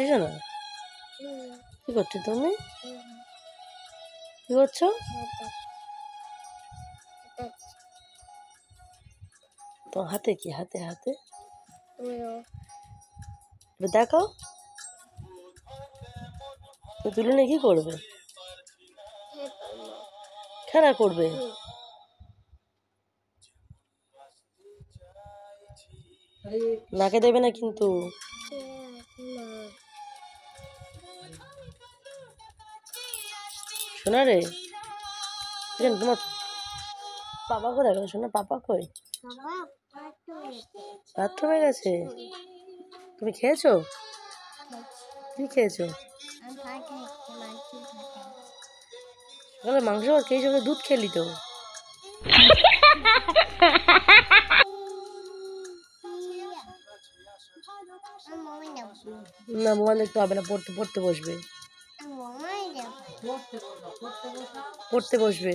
এসো না। কি করছো তুমি? কি করছো? তো হাতে কি? হাতে হাতে দেখো। তো তুলে নিয়ে কি করবে? খেলা করবে। নাকে দেবে না কিন্তু। শোনা রে, তোমার পাপা কোথায় গেল? শোনা, পাপা কই? বাথরুমে গেছে। তুমি খেয়েছো? কি খেয়েছো? সকালে মাংস আর খেয়ে সকালে দুধ খেলি তো। না, মোবাইল দেখতে হবে না, পড়তে পড়তে বসবে। পড়তে বসবে।